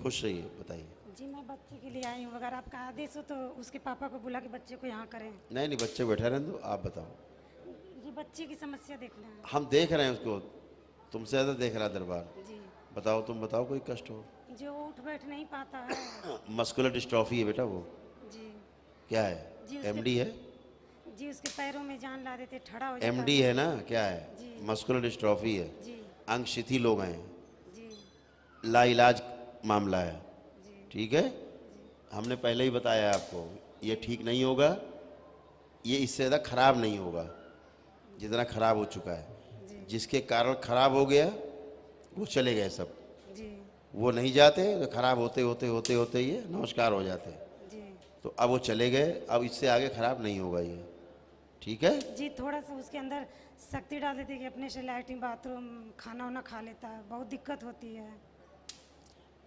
खुश रहिए, बताइए। जी मैं बच्चे के लिए आई हूँ, अगर आपका आदेश हो तो उसके पापा को बुला के बच्चे को यहाँ करें। नहीं नहीं, बच्चे को बैठा रहने दो, आप बताओ। जी बच्चे की समस्या देखना है। हम देख रहे हैं उसको, तुमसे ज़्यादा देख रहा है दरबार। जी बताओ, तुम बताओ, कोई कष्ट हो? जो वो उठ बैठ नहीं पाता है। मस्कुलर डिस्ट्रॉफी है बेटा वो। जी क्या है? जी उसके एमडी है? जी उसके पैरों में जान ला देते, ठड़ा हो जाता एमडी है ना? क्या है? जी मस्कुलर डिस्ट्रॉफी है। जी अंग शिथिल हो गए हैं, जी लाइलाज मामला है। जी ठीक है, हमने पहले ही बताया आपको, ये ठीक नहीं होगा, ये इससे ज़्यादा खराब नहीं होगा जितना खराब हो चुका है। जी जिसके कारण खराब हो गया वो चले गए सब, जी वो नहीं जाते तो खराब होते होते होते होते ये नमस्कार हो जाते। जी तो अब वो चले गए, अब इससे आगे खराब नहीं होगा ये। ठीक है, जी थोड़ा सा उसके अंदर शक्ति डाल देते कि अपने से लैट्रिन बाथरूम खाना वाना खा लेता है, बहुत दिक्कत होती है।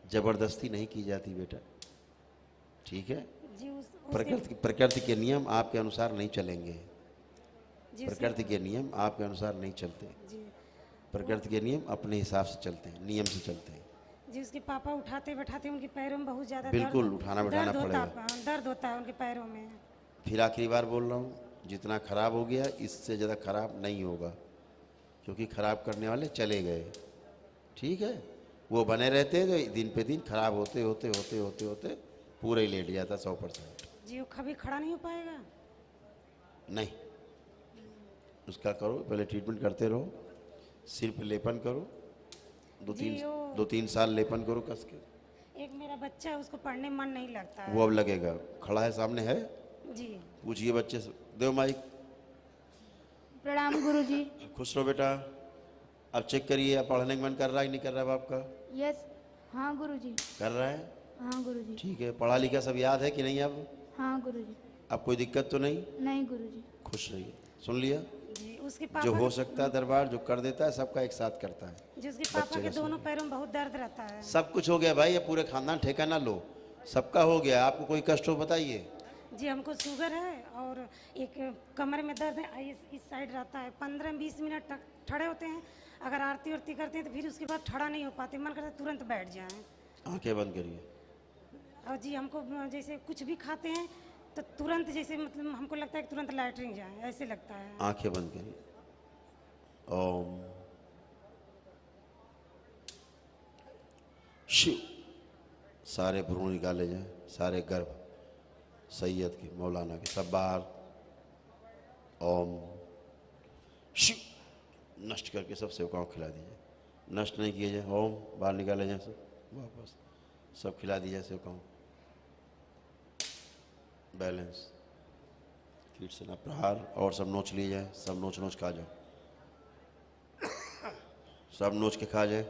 जबरदस्ती नहीं की जाती बेटा। ठीक है, जी प्रकृति के नियम आपके अनुसार नहीं चलेंगे। जी प्रकृति के नियम आपके अनुसार नहीं चलते। जी प्रकृति के नियम अपने हिसाब से चलते हैं, नियम से चलते हैं। जी उसके पापा उठाते बैठाते उनके पैरों में बहुत ज़्यादा बिल्कुल उठाना बैठाना पड़ेगा। दर्द होता है उनके पैरों में। फिर आखिरी बार बोल रहा हूँ, जितना खराब हो गया इससे ज़्यादा खराब नहीं होगा, क्योंकि खराब करने वाले चले गए। ठीक है, वो बने रहते तो दिन पे दिन खराब होते होते होते होते होते पूरा ही लेट जाता 100%। जी वो कभी खड़ा नहीं हो पाएगा। नहीं, उसका करो, पहले ट्रीटमेंट करते रहो, सिर पे लेपन करो, जी, 2-3 साल लेपन करो कस के। एक मेरा बच्चा है, उसको पढ़ने में मन नहीं लगता है। वो अब लगेगा, खड़ा है सामने है, जी पूछिए बच्चे से। देव माइक। प्रणाम गुरुजी। खुश रहो बेटा। अब चेक करिए, अब पढ़ने का मन कर रहा है कि नहीं कर रहा है बाप का? यस। हाँ गुरुजी। कर रहा है? हाँ गुरुजी। ठीक है, पढ़ा लिखा सब याद है कि नहीं अब? हाँ गुरुजी। अब कोई दिक्कत तो नहीं? नहीं गुरुजी। खुश रहिए। सुन लिया, जी उसके जो पापा हो सकता है दरबार जो कर देता है सबका एक साथ करता है। जी उसके पापा बच्चे के का दोनों पैरों में बहुत दर्द रहता है। सब कुछ हो गया भाई, ये पूरे खानदान ठेका ना लो, सबका हो गया। आपको कोई कष्ट हो बताइए। जी हमको शुगर है और एक कमर में दर्द है, इस साइड रहता है। 15-20 मिनट तक ठड़े होते हैं, अगर आरती उरती करते हैं तो फिर उसके बाद ठड़ा नहीं हो पाते, मन करता है तुरंत बैठ जाएं। आंखें बंद करिए। और जी हमको जैसे कुछ भी खाते हैं तो तुरंत, जैसे मतलब हमको लगता है कि तुरंत लैट्रिन जाए, ऐसे लगता है। आंखें बंद करिए। ओम शिव। सारे भ्रूण निकाले जाएं, सारे गर्भ सैयद के, मौलाना के, सब बाहर। ओम शिव। नष्ट करके सब सेवकाओं को खिला दीजिए। नष्ट नहीं किए जाए, ओम बाहर निकाले जाए, सब वापस सब खिला दिया जाए सेवकाओं को। बैलेंस। कीट से ना प्रहार, और सब नोच लिए जाए, सब नोच नोच खा जाओ, सब नोच के खा जाए,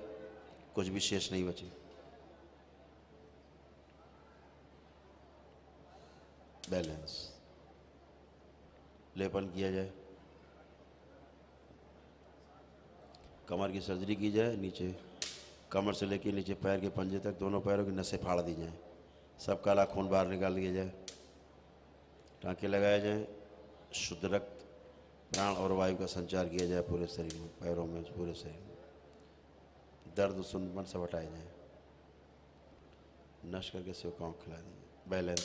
कुछ भी शेष नहीं बचे। बैलेंस। लेपन किया जाए, कमर की सर्जरी की जाए, नीचे कमर से लेकर नीचे पैर के पंजे तक दोनों पैरों की नसें फाड़ दी जाएं, सब काला खून बाहर निकाल दिया जाए, टाँके लगाए जाएं, शुद्ध रक्त, प्राण और वायु का संचार किया जाए पूरे शरीर में, पैरों में, पूरे शरीर में। दर्द सुनपन सब हटाए जाए, नष्ट करके सेवकाओं को खिला दीजिए। बैलेंस।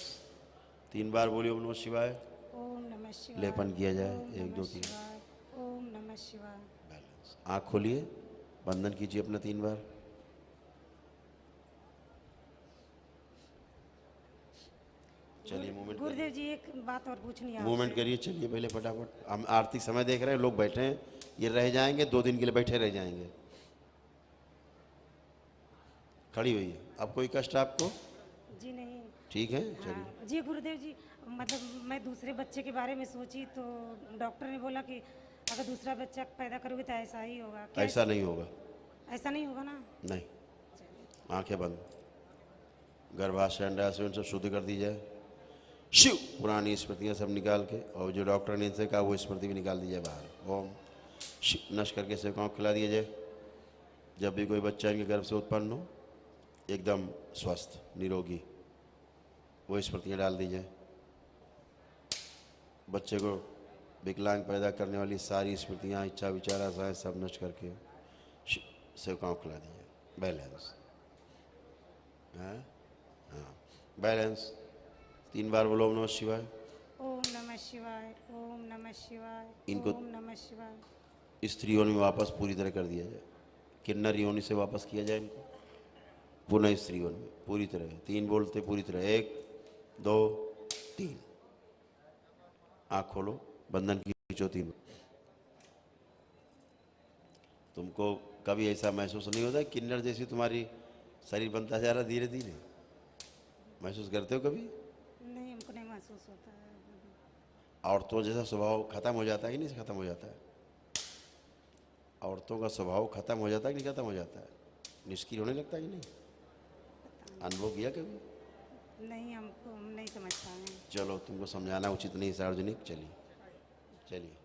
3 बार बोलिए ओम नमः शिवाय। ओम नमः शिवाय। लेपन किया जाए, ओम 1 2 नमः 3। शिवाय। ओम नमः शिवाय। बैलेंस। आँख खोलिए, बंधन कीजिए अपना 3 बार। चलिए मूवमेंट गुरुदेव जी एक बात और पूछनी है मूवमेंट आपसे। करिए, चलिए पहले फटाफट। हम आरती समय देख रहे हैं, लोग बैठे हैं, ये रह जाएंगे 2 दिन के लिए, बैठे रह जाएंगे। खड़ी हुई है। अब कोई कष्ट आपको? जी नहीं। ठीक है, चलिए। हाँ, जी गुरुदेव जी, मतलब मैं दूसरे बच्चे के बारे में सोची तो डॉक्टर ने बोला कि अगर दूसरा बच्चा पैदा करोगे तो ऐसा ही होगा। क्या ऐसा नहीं होगा। ऐसा नहीं होगा ना? नहीं। आंखें बंद, गर्भाशय अंडाशय सब शुद्ध कर दी जाए। शिव। पुरानी स्मृतियाँ सब निकाल के, और जो डॉक्टर ने इनसे कहा वो स्मृति भी निकाल दी जाए बाहर। ओम शिव। नष्ट करके सेवकाओं को खिला दिया जाए। जब भी कोई बच्चा इनके गर्भ से उत्पन्न हो, एकदम स्वस्थ निरोगी, वो स्मृतियाँ डाल दी जाए। बच्चे को विकलांग पैदा करने वाली सारी स्मृतियाँ, इच्छा, विचार, आशाएं सब नष्ट करके सेवकाओं को खिला दी जाए। बैलेंस। हाँ हाँ, बैलेंस 3 बार बोलो ओम नमः शिवाय। ओम नमः शिवाय, ओम नमः शिवाय, इनको- ओम नमः शिवाय। स्त्री योनि में वापस पूरी तरह कर दिया जाए, किन्नर योनि से वापस किया जाए इनको, पुनः स्त्री योनि में पूरी तरह। 3 बोलते पूरी तरह, 1 2 3। आँख खोलो, बंधन खींचो 3। तुमको कभी ऐसा महसूस नहीं होता किन्नर जैसी तुम्हारी शरीर बनता जा रहा धीरे धीरे? महसूस करते हो कभी? नहीं, हमको नहीं महसूस होता है। औरतों जैसा स्वभाव खत्म हो जाता है कि नहीं खत्म हो जाता है? औरतों का स्वभाव खत्म हो जाता है कि नहीं खत्म हो जाता है? निष्क्रिय होने लगता है कि नहीं? अनुभव किया कभी? नहीं, हम नहीं समझ पाए। चलो तुमको समझाना उचित नहीं सार्वजनिक, चलिए चलिए।